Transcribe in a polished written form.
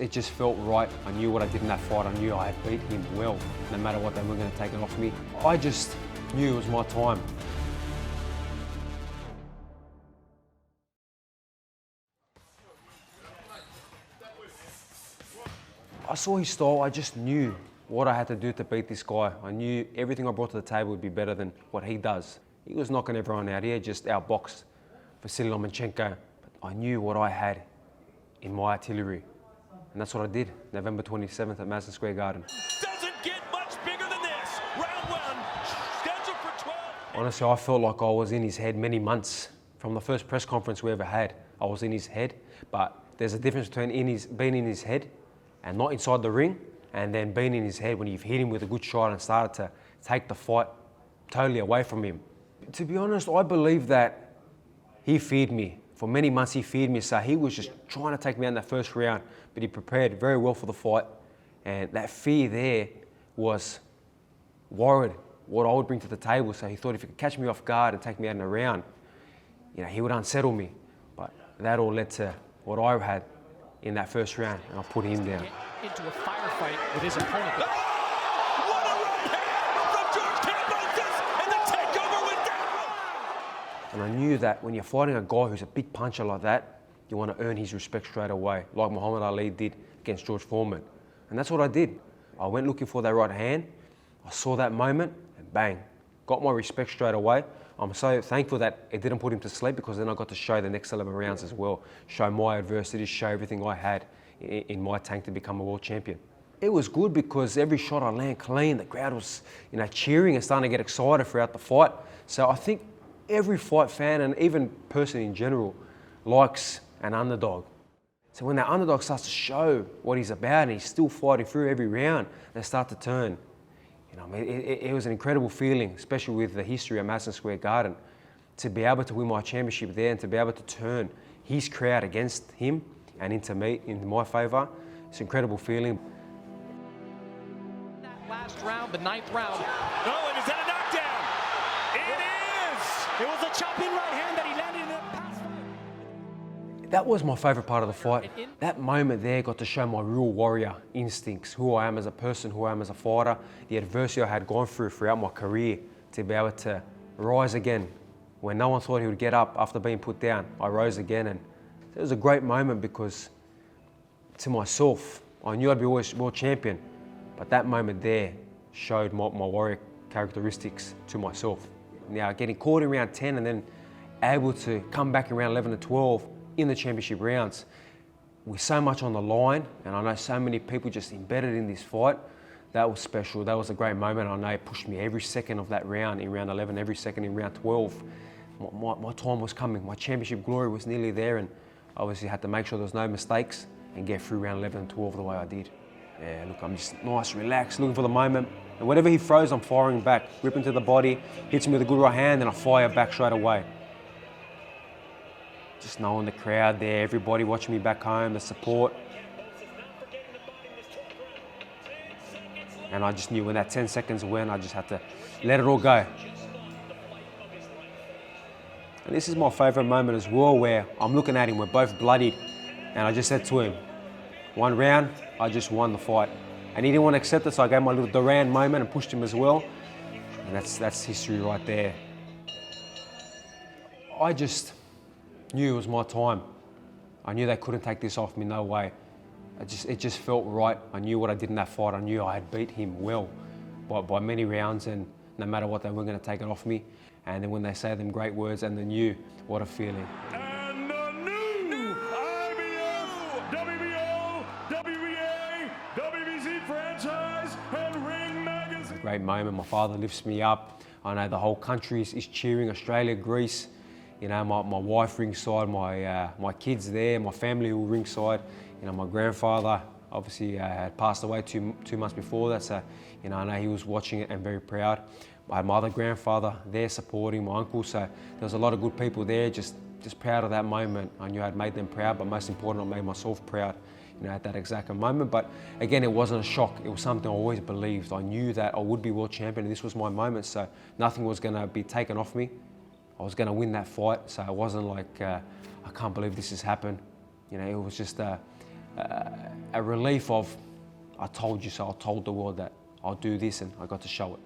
It just felt right. I knew what I did in that fight. I knew I had beat him well, no matter what they were going to take it off me. I just knew it was my time. I saw his style. I just knew what I had to do to beat this guy. I knew everything I brought to the table would be better than what he does. He was knocking everyone out. He had just outboxed Vasily Lomachenko. But I knew what I had in my artillery. And that's what I did, November 27th at Madison Square Garden. Doesn't get much bigger than this. Round one, scheduled for 12. Honestly, I felt like I was in his head many months. From the first press conference we ever had, I was in his head. But there's a difference between being in his head and not inside the ring, and then being in his head when you've hit him with a good shot and started to take the fight totally away from him. To be honest, I believe that he feared me. For many months he feared me, so he was just trying to take me out in that first round, but he prepared very well for the fight, and that fear there was worried what I would bring to the table, so he thought if he could catch me off guard and take me out in a round, he would unsettle me. But that all led to what I had in that first round, and I put him down. Into a firefight with his opponent. Oh, what a right hand from George Kambosos, and the takeover went down. And I knew that when you're fighting a guy who's a big puncher like that, you want to earn his respect straight away, like Muhammad Ali did against George Foreman. And that's what I did. I went looking for that right hand, I saw that moment, and bang, got my respect straight away. I'm so thankful that it didn't put him to sleep, because then I got to show the next 11 rounds as well, show my adversity, show everything I had in my tank to become a world champion. It was good because every shot I land clean, the crowd was cheering and starting to get excited throughout the fight. So I think every fight fan, and even person in general, likes an underdog. So when that underdog starts to show what he's about and he's still fighting through every round, they start to turn. It was an incredible feeling, especially with the history of Madison Square Garden, to be able to win my championship there and to be able to turn his crowd against him and into me, in my favour. It's an incredible feeling. That last round, the 9th round. Oh, and is that a knockdown? It is! It was a chopping right hand that he landed in the pass. That was my favourite part of the fight. That moment there got to show my real warrior instincts, who I am as a person, who I am as a fighter, the adversity I had gone through throughout my career, to be able to rise again. When no one thought he would get up after being put down, I rose again, and it was a great moment because to myself, I knew I'd be always world champion, but that moment there showed my warrior characteristics to myself. Now, getting caught in round 10 and then able to come back in round 11 and 12 in the championship rounds with so much on the line, and I know so many people just embedded in this fight, that was special. That was a great moment. I know it pushed me every second of that round in round 11, every second in round 12. My time was coming. My championship glory was nearly there, and obviously had to make sure there was no mistakes and get through round 11 and 12 the way I did. Yeah, look, I'm just nice, relaxed, looking for the moment. And whatever he throws, I'm firing back. Ripping to the body, hits me with a good right hand, and I fire back straight away. Just knowing the crowd there, everybody watching me back home, the support. And I just knew when that 10 seconds went, I just had to let it all go. And this is my favourite moment as well, where I'm looking at him, we're both bloodied, and I just said to him, one round, I just won the fight. And he didn't want to accept it, so I gave him my little Duran moment and pushed him as well. And that's history right there. I just knew it was my time. I knew they couldn't take this off me, no way. It just felt right. I knew what I did in that fight. I knew I had beat him well by many rounds, and no matter what, they weren't going to take it off me. And then when they say them great words, and the new, what a feeling. And the new IBF, WBO, WBA, WBC franchise, and Ring Magazine. Great moment. My father lifts me up. I know the whole country is cheering. Australia, Greece. My wife ringside, my kids there, my family were ringside. My grandfather obviously had passed away two months before that, so I know he was watching it and very proud. I had my other grandfather there supporting, my uncle, so there was a lot of good people there, just proud of that moment. I knew I'd made them proud, but most important, I made myself proud, at that exact moment. But again, it wasn't a shock. It was something I always believed. I knew that I would be world champion, and this was my moment, so nothing was going to be taken off me. I was going to win that fight, so it wasn't like, I can't believe this has happened. It was just a a relief of, I told you so, I told the world that I'll do this and I got to show it.